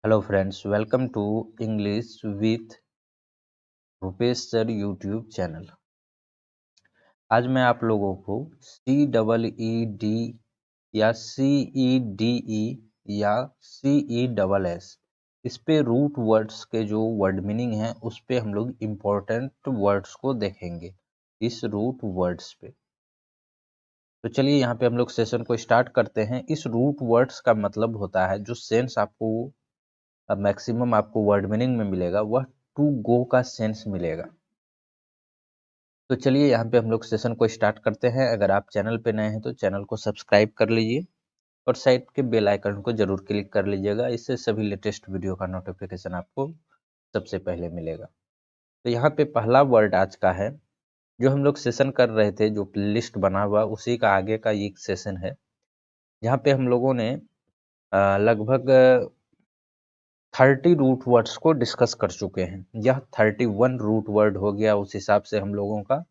Hello friends, welcome to English with Rupesh sir YouTube channel. आज मैं आप लोगों को CEED या CEDE या CESS इस पे रूट वर्ड्स के जो वर्ड मीनिंग है उस पे हम लोग इम्पोर्टेंट वर्ड्स को देखेंगे इस रूट वर्ड्स पे। तो चलिए यहाँ पे हम लोग सेशन को स्टार्ट करते हैं। इस रूट वर्ड्स का मतलब होता है जो सेंस आपको अब मैक्सिमम आपको वर्ड मीनिंग में मिलेगा वह टू गो का सेंस मिलेगा। तो चलिए यहाँ पे हम लोग सेशन को स्टार्ट करते हैं। अगर आप चैनल पे नए हैं तो चैनल को सब्सक्राइब कर लीजिए और साइड के बेल आइकन को जरूर क्लिक कर लीजिएगा। इससे सभी लेटेस्ट वीडियो का नोटिफिकेशन आपको सबसे पहले मिलेगा। तो यहाँ पे पहला वर्ड आज का है जो हम लोग सेशन कर रहे थे, जो लिस्ट बना हुआ उसी का आगे का ये सेशन है। यहाँ पे हम लोगों ने लगभग 30 रूट वर्ड्स को डिस्कस कर चुके हैं। यह 31 रूट वर्ड हो गया उस हिसाब से हम लोगों का,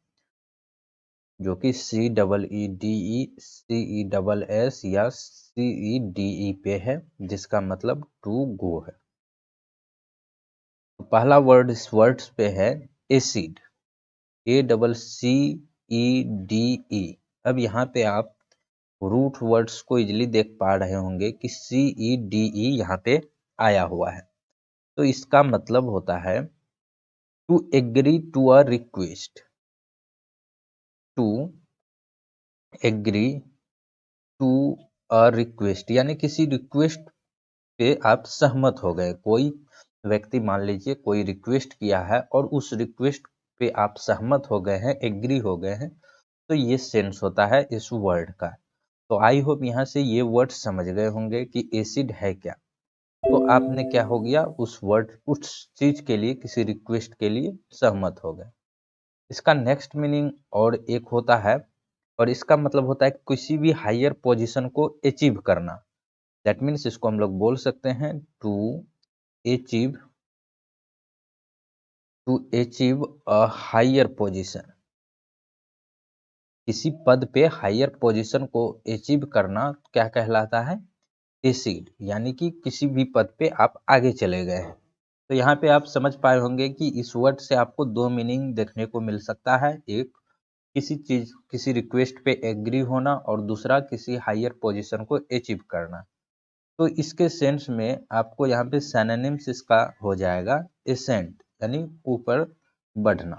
जो कि CEEDE, CESS या CEDE पे है, जिसका मतलब टू गो है। तो पहला वर्ड इस वर्ड्स पे है एसिड, ACCEDE। अब यहाँ पे आप रूट वर्ड्स को इजिली देख पा रहे होंगे कि CEDE यहाँ पे आया हुआ है। तो इसका मतलब होता है to agree to a request, to agree to a request, यानी किसी रिक्वेस्ट पे आप सहमत हो गए। कोई व्यक्ति मान लीजिए कोई रिक्वेस्ट किया है और उस रिक्वेस्ट पे आप सहमत हो गए हैं, एग्री हो गए हैं, तो ये सेंस होता है इस वर्ड का। तो आई होप यहाँ से ये वर्ड समझ गए होंगे कि एसिड है क्या। तो आपने क्या हो गया, उस वर्ड उस चीज के लिए, किसी रिक्वेस्ट के लिए सहमत हो गए। इसका नेक्स्ट मीनिंग और एक होता है, और इसका मतलब होता है किसी भी हायर पोजीशन को अचीव करना। दैट मीन्स इसको हम लोग बोल सकते हैं to achieve, to achieve a higher position. किसी पद पे हायर पोजीशन को अचीव करना क्या कहलाता है, एसीड, यानी कि किसी भी पद पे आप आगे चले गए हैं। तो यहाँ पे आप समझ पाए होंगे कि इस वर्ड से आपको दो मीनिंग देखने को मिल सकता है। एक किसी चीज, किसी रिक्वेस्ट पे एग्री होना, और दूसरा किसी हायर पोजीशन को अचीव करना। तो इसके सेंस में आपको यहाँ पे सिनोनिम्स इसका हो जाएगा एसेंट, यानी ऊपर बढ़ना।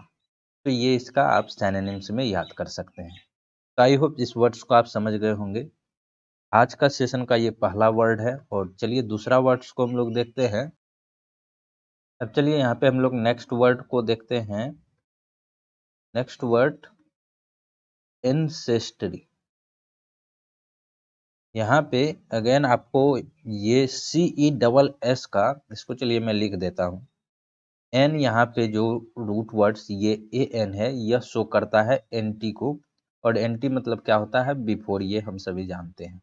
तो ये इसका आप सिनोनिम्स में याद कर सकते हैं। तो आई होप इस वर्ड्स को आप समझ गए होंगे। आज का सेशन का ये पहला वर्ड है, और चलिए दूसरा वर्ड्स को हम लोग देखते हैं। अब चलिए यहाँ पे हम लोग नेक्स्ट वर्ड को देखते हैं। Next word ancestry. यहाँ पे अगेन आपको ये CESS का, इसको चलिए मैं लिख देता हूँ। एन यहाँ पे जो रूट वर्ड्स ये AN है, यह शो करता है NT को, और NT मतलब क्या होता है, बिफोर, ये हम सभी जानते हैं।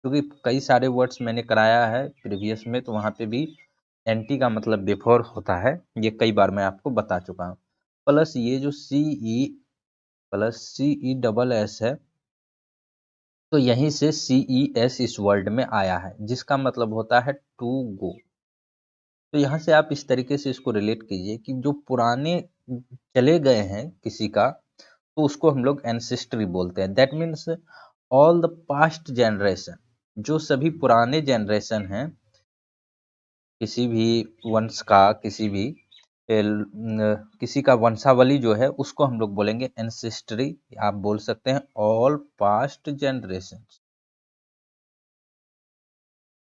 क्योंकि कई सारे वर्ड्स मैंने कराया है प्रीवियस में, तो वहाँ पे भी NT का मतलब बिफोर होता है, ये कई बार मैं आपको बता चुका हूँ। प्लस ये जो CE प्लस CESS है, तो यहीं से CES इस वर्ड में आया है, जिसका मतलब होता है टू गो। तो यहाँ से आप इस तरीके से इसको रिलेट कीजिए कि जो पुराने चले गए हैं किसी का, तो उसको हम लोग एंसेस्ट्री बोलते हैं। That means all the past generation, जो सभी पुराने जनरेशन हैं किसी भी वंश का, किसी का वंशावली जो है, उसको हम लोग बोलेंगे एंसेस्ट्री। आप बोल सकते हैं ऑल पास्ट जनरेशन।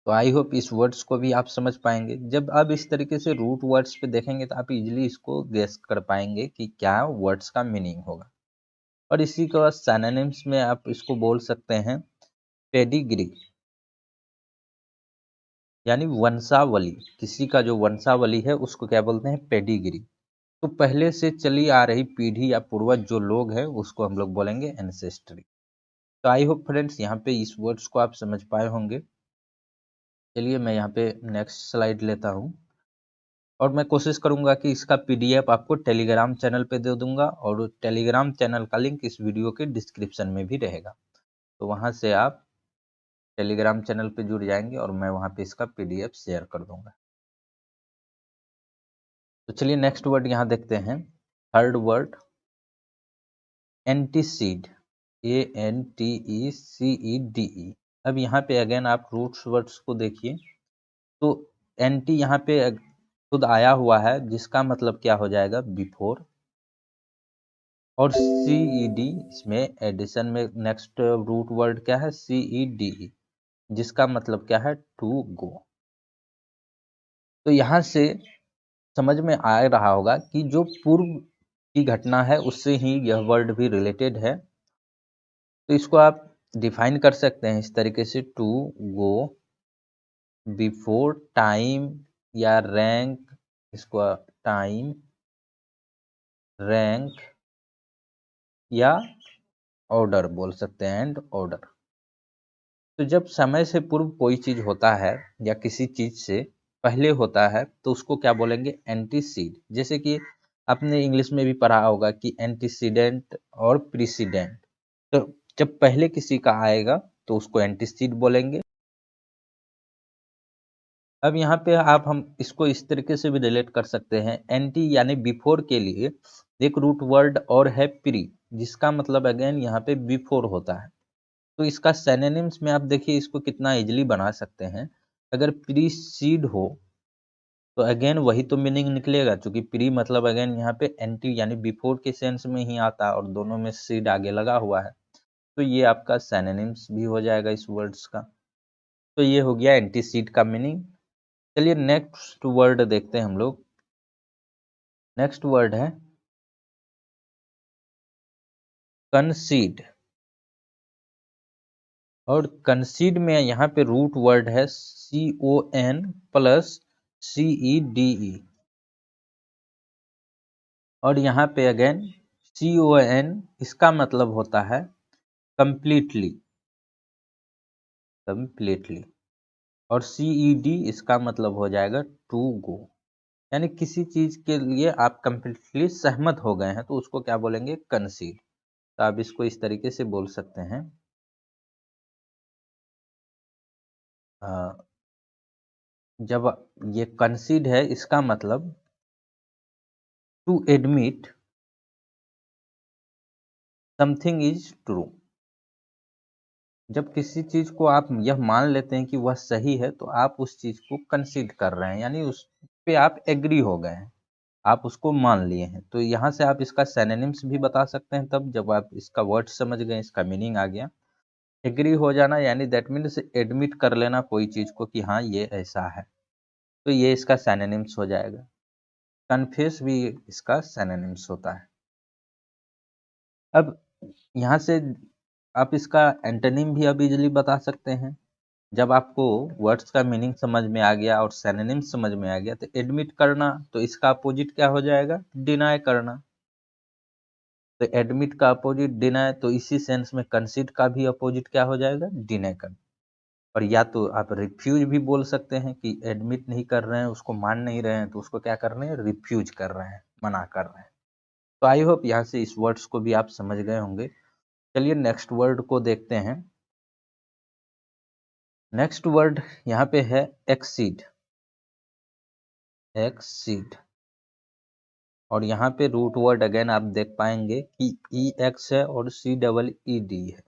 तो आई होप इस वर्ड्स को भी आप समझ पाएंगे। जब आप इस तरीके से रूट वर्ड्स पे देखेंगे तो आप इजीली इसको गेस कर पाएंगे कि क्या वर्ड्स का मीनिंग होगा। और इसी के बाद सिनोनिम्स में आप इसको बोल सकते हैं पेडिग्री, यानी वंशावली। किसी का जो वंशावली है उसको क्या बोलते हैं, पेडिग्री। तो पहले से चली आ रही पीढ़ी या पूर्वज जो लोग हैं उसको हम लोग बोलेंगे एंसेस्ट्री। तो आई होप फ्रेंड्स यहाँ पे इस वर्ड्स को आप समझ पाए होंगे। चलिए मैं यहाँ पे नेक्स्ट स्लाइड लेता हूँ, और मैं कोशिश करूंगा कि इसका PDF आपको टेलीग्राम चैनल पे दे दूंगा, और टेलीग्राम चैनल का लिंक इस वीडियो के डिस्क्रिप्शन में भी रहेगा। तो वहां से आप टेलीग्राम चैनल पे जुड़ जाएंगे और मैं वहां पे इसका PDF शेयर कर दूंगा। तो चलिए नेक्स्ट वर्ड यहाँ देखते हैं, थर्ड वर्ड एंटीसीड, ANTECEDE। अब यहाँ पे अगेन आप रूट्स वर्ड्स को देखिए, तो एंटी यहाँ पे खुद आया हुआ है, जिसका मतलब क्या हो जाएगा, बिफोर, और CED इसमें एडिशन में नेक्स्ट रूट वर्ड क्या है, CEDE, जिसका मतलब क्या है, टू गो। तो यहाँ से समझ में आ रहा होगा कि जो पूर्व की घटना है उससे ही यह वर्ड भी रिलेटेड है। तो इसको आप डिफाइन कर सकते हैं इस तरीके से, टू गो बिफोर टाइम या रैंक, इसको टाइम, रैंक या ऑर्डर बोल सकते हैं, एंड ऑर्डर। तो जब समय से पूर्व कोई चीज होता है या किसी चीज से पहले होता है तो उसको क्या बोलेंगे, एंटीसीड। जैसे कि आपने इंग्लिश में भी पढ़ा होगा कि एंटीसीडेंट और प्रीसीडेंट। तो जब पहले किसी का आएगा तो उसको एंटीसीड बोलेंगे। अब यहाँ पे हम इसको इस तरीके से भी रिलेट कर सकते हैं, एंटी यानी बिफोर के लिए एक रूट वर्ड और है प्री, जिसका मतलब अगेन यहाँ पे बिफोर होता है। तो इसका सिनोनिम्स में आप देखिए इसको कितना इजीली बना सकते हैं। अगर प्रीसीड हो तो अगेन वही तो मीनिंग निकलेगा, क्योंकि प्री मतलब अगेन यहाँ पे एंटी यानी बिफोर के सेंस में ही आता है, और दोनों में सीड आगे लगा हुआ है। तो ये आपका सिनोनिम्स भी हो जाएगा इस वर्ड्स का। तो ये हो गया एंटीसीड का मीनिंग। चलिए नेक्स्ट वर्ड देखते हैं हम लोग। नेक्स्ट वर्ड है कंसीड, और कंसीड में यहाँ पे रूट वर्ड है CON प्लस CEDE, और यहाँ पे अगेन CON इसका मतलब होता है कंप्लीटली, कंप्लीटली, और CED इसका मतलब हो जाएगा टू गो, यानी किसी चीज के लिए आप कंप्लीटली सहमत हो गए हैं तो उसको क्या बोलेंगे, कंसीड। तो आप इसको इस तरीके से बोल सकते हैं, जब ये कंसीड है इसका मतलब to admit something is true. जब किसी चीज को आप यह मान लेते हैं कि वह सही है तो आप उस चीज को कंसीड कर रहे हैं, यानी उस पे आप एग्री हो गए हैं, आप उसको मान लिए हैं। तो यहाँ से आप इसका सिनोनिम्स भी बता सकते हैं, तब जब आप इसका वर्ड समझ गए, इसका मीनिंग आ गया। एग्री हो जाना यानी दैट मीन्स एडमिट कर लेना कोई चीज को कि हाँ ये ऐसा है, तो ये इसका सिनोनिम्स हो जाएगा। कन्फेस भी इसका सिनोनिम्स होता है। अब यहाँ से आप इसका एंटोनिम भी अब इजीली बता सकते हैं। जब आपको वर्ड्स का मीनिंग समझ में आ गया और सिनोनिम समझ में आ गया, तो एडमिट करना, तो इसका अपोजिट क्या हो जाएगा, डिनाई करना। तो एडमिट का अपोजिट डिनाई, तो इसी सेंस में कंसीड का भी अपोजिट क्या हो जाएगा, डिनाई करना। और या तो आप रिफ्यूज भी बोल सकते हैं कि एडमिट नहीं कर रहे हैं, उसको मान नहीं रहे हैं, तो उसको क्या कर रहे हैं, रिफ्यूज कर रहे हैं, मना कर रहे हैं। तो आई होप यहाँ से इस वर्ड्स को भी आप समझ गए होंगे। चलिए नेक्स्ट वर्ड को देखते हैं। नेक्स्ट वर्ड यहाँ पे है एक्सीड, एक्सीड, और यहाँ पे रूट वर्ड अगेन आप देख पाएंगे कि EX है और CEED है।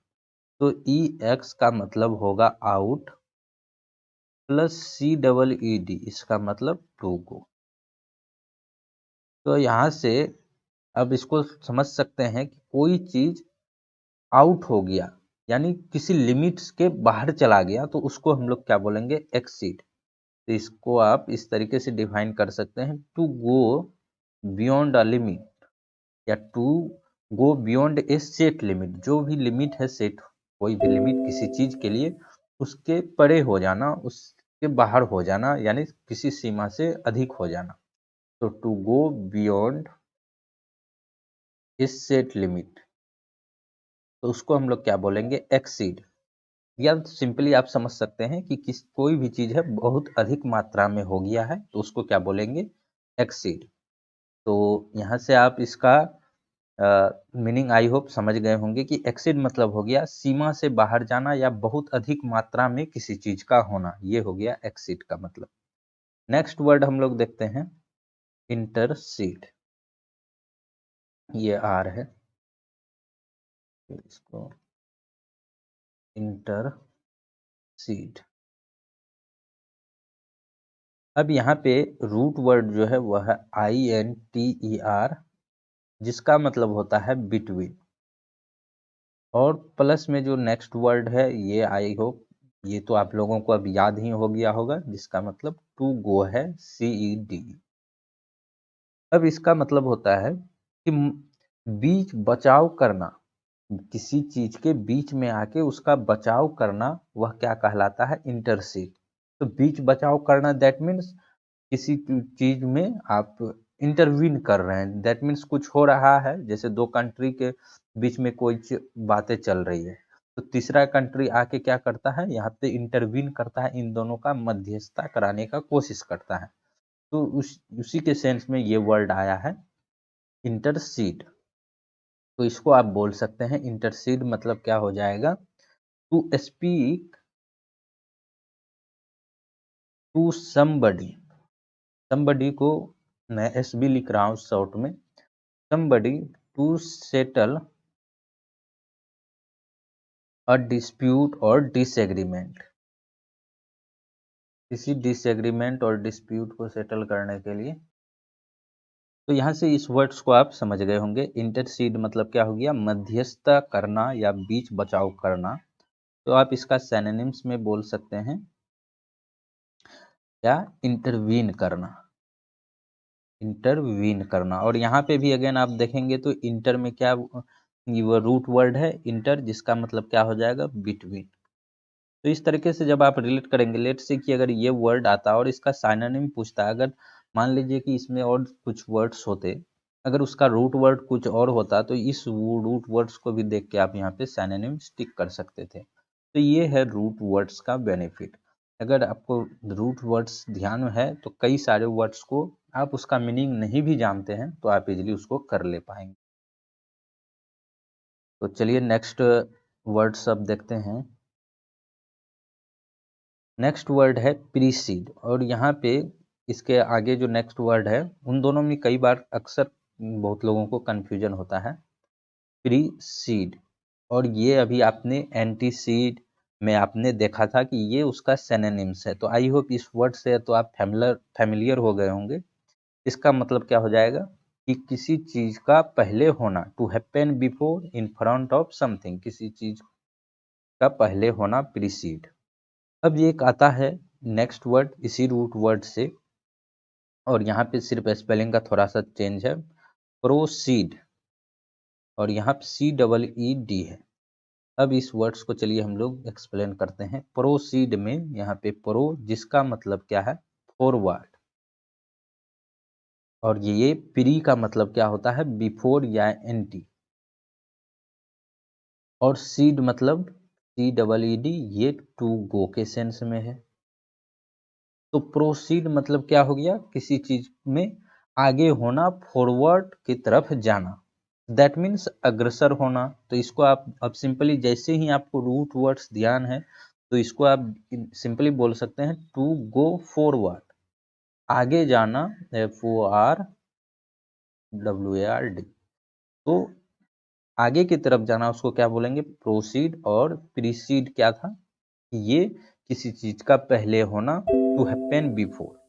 तो EX का मतलब होगा आउट, प्लस CEED इसका मतलब टू गो। तो यहाँ से अब इसको समझ सकते हैं कि कोई चीज आउट हो गया, यानी किसी लिमिट्स के बाहर चला गया, तो उसको हम लोग क्या बोलेंगे, एक्सीड। तो इसको आप इस तरीके से डिफाइन कर सकते हैं, to go beyond a limit, या to go beyond a set limit. जो भी लिमिट है सेट, कोई भी लिमिट किसी चीज के लिए, उसके परे हो जाना, उसके बाहर हो जाना, यानी किसी सीमा से अधिक हो जाना। तो to go beyond a set limit, तो उसको हम लोग क्या बोलेंगे, एक्सीड। या सिंपली आप समझ सकते हैं कि कोई भी चीज है बहुत अधिक मात्रा में हो गया है तो उसको क्या बोलेंगे, एक्सीड। तो यहाँ से आप इसका मीनिंग आई होप समझ गए होंगे कि एक्सीड मतलब हो गया सीमा से बाहर जाना या बहुत अधिक मात्रा में किसी चीज का होना, ये हो गया एक्सीड का मतलब। नेक्स्ट वर्ड हम लोग देखते हैं, इंटरसीड, ये आर है, तो इसको इंटरसीड। अब यहाँ पे रूट वर्ड जो है वह है INTER, जिसका मतलब होता है बिटवीन। और प्लस में जो नेक्स्ट वर्ड है ये आई होप ये तो आप लोगों को अब याद ही हो गया होगा, जिसका मतलब टू गो है, CED। अब इसका मतलब होता है कि बीच बचाव करना, किसी चीज के बीच में आके उसका बचाव करना, वह क्या कहलाता है? इंटरसीड। तो बीच बचाव करना दैट मीन्स किसी चीज में आप इंटरवीन कर रहे हैं, दैट मीन्स कुछ हो रहा है, जैसे दो कंट्री के बीच में कोई बातें चल रही है, तो तीसरा कंट्री आके क्या करता है? यहाँ पे इंटरवीन करता है, इन दोनों का मध्यस्थता कराने का कोशिश करता है। तो उसी के सेंस में ये वर्ड आया है इंटरसीड। तो इसको आप बोल सकते हैं इंटरसीड मतलब क्या हो जाएगा? To speak to somebody. Somebody को मैं SB लिख रहा हूं शॉर्ट में, somebody to settle a dispute और डिसएग्रीमेंट। किसी डिसएग्रीमेंट और डिस्प्यूट को सेटल करने के लिए। तो यहाँ से इस वर्ड्स को आप समझ गए होंगे। इंटरसीड मतलब क्या हो गया? मध्यस्थता करना या बीच बचाव करना। तो आप इसका सिनोनिम्स में बोल सकते हैं क्या? इंटरवीन करना, इंटरवीन करना। और यहाँ पे भी अगेन आप देखेंगे तो इंटर में क्या वो रूट वर्ड है इंटर, जिसका मतलब क्या हो जाएगा? बिटवीन। तो इस तरीके से जब आप रिलेट करेंगे, लेट से कि अगर ये वर्ड आता और इसका साइनोनिम पूछता, अगर मान लीजिए कि इसमें और कुछ वर्ड्स होते, अगर उसका रूट वर्ड कुछ और होता, तो इस रूट वर्ड्स को भी देख के आप यहाँ पे साइनोनिम स्टिक कर सकते थे। तो ये है रूट वर्ड्स का बेनिफिट। अगर आपको रूट वर्ड्स ध्यान में है तो कई सारे वर्ड्स को आप उसका मीनिंग नहीं भी जानते हैं तो आप इजीली उसको कर ले पाएंगे। तो चलिए नेक्स्ट वर्ड्स अब देखते हैं। नेक्स्ट वर्ड है प्रीसीड, और यहाँ पे इसके आगे जो नेक्स्ट वर्ड है, उन दोनों में कई बार अक्सर बहुत लोगों को कंफ्यूजन होता है। प्रीसीड और ये अभी आपने एंटीसीड में आपने देखा था कि ये उसका सिनोनिम्स है। तो आई होप इस वर्ड से तो आप फैमिलियर हो गए होंगे। इसका मतलब क्या हो जाएगा कि किसी चीज का पहले होना, to happen before in front of something, किसी चीज का पहले होना, प्रीसीड। अब ये एक आता है नेक्स्ट वर्ड इसी रूट वर्ड से, और यहाँ पे सिर्फ स्पेलिंग का थोड़ा सा चेंज है, प्रोसीड, और यहाँ पे CEED है। अब इस वर्ड्स को चलिए हम लोग एक्सप्लेन करते हैं। प्रोसीड में यहाँ पे प्रो जिसका मतलब क्या है? फॉरवर्ड, और ये प्री का मतलब क्या होता है? बिफोर या एंटी, और सीड मतलब CEED, ये टू गो के सेंस में है। तो प्रोसीड मतलब क्या हो गया? किसी चीज में आगे होना, फॉरवर्ड की तरफ जाना, दैट मीन्स अग्रसर होना। तो इसको आप अब सिंपली, जैसे ही आपको रूट वर्ड्स ध्यान है, तो इसको आप सिंपली बोल सकते हैं टू गो फॉरवर्ड, आगे जाना, FORWARD। तो आगे की तरफ जाना उसको क्या बोलेंगे? प्रोसीड। और प्रीसीड क्या था? ये किसी चीज का पहले होना, टू हैपन बिफोर।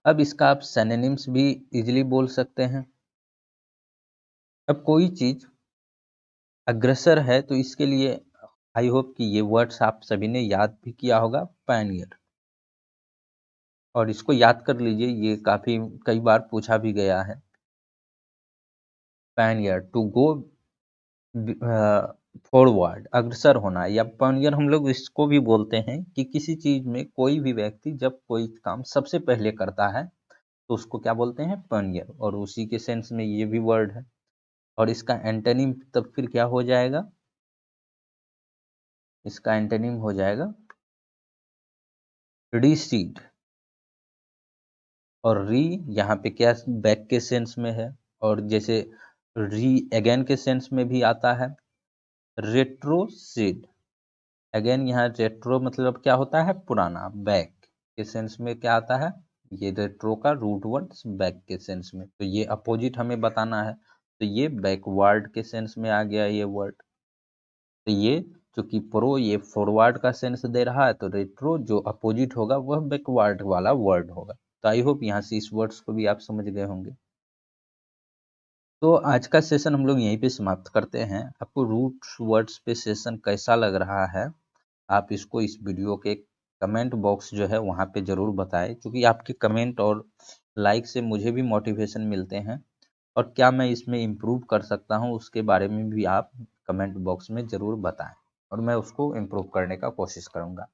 अब इसका आप सिनोनिम्स भी इजीली बोल सकते हैं। अब कोई चीज अग्रसर है तो इसके लिए आई होप कि ये वर्ड्स आप सभी ने याद भी किया होगा, पायनियर। और इसको याद कर लीजिए, ये काफी कई बार पूछा भी गया है। पायनियर, टू गो फॉरवर्ड, अग्रसर होना, या पायनियर हम लोग इसको भी बोलते हैं कि किसी चीज में कोई भी व्यक्ति जब कोई काम सबसे पहले करता है तो उसको क्या बोलते हैं? पायनियर। और उसी के सेंस में ये भी वर्ड है। और इसका एंटोनिम तब फिर क्या हो जाएगा? इसका एंटोनिम हो जाएगा रिसीड। और री यहाँ पे क्या बैक के सेंस में है, और जैसे री अगेन के सेंस में भी आता है। रेट्रोसीड, अगेन यहाँ रेट्रो मतलब क्या होता है? पुराना, बैक के सेंस में क्या आता है? ये रेट्रो का रूट वर्ड्स बैक के सेंस में, तो ये अपोजिट हमें बताना है, तो ये बैकवर्ड के सेंस में आ गया ये वर्ड। तो ये चूंकि प्रो ये फॉरवर्ड का सेंस दे रहा है, तो रेट्रो जो अपोजिट होगा वह बैकवर्ड वाला वर्ड होगा। तो आई होप यहाँ से इस वर्ड्स को भी आप समझ गए होंगे। तो आज का सेशन हम लोग यहीं पे समाप्त करते हैं। आपको रूट वर्ड्स पे सेशन कैसा लग रहा है, आप इसको इस वीडियो के कमेंट बॉक्स जो है वहाँ पे ज़रूर बताएं, क्योंकि आपके कमेंट और लाइक से मुझे भी मोटिवेशन मिलते हैं, और क्या मैं इसमें इम्प्रूव कर सकता हूँ उसके बारे में भी आप कमेंट बॉक्स में ज़रूर बताएं, और मैं उसको इम्प्रूव करने का कोशिश करूँगा।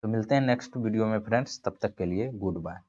तो मिलते हैं नेक्स्ट वीडियो में फ्रेंड्स, तब तक के लिए गुड बाय।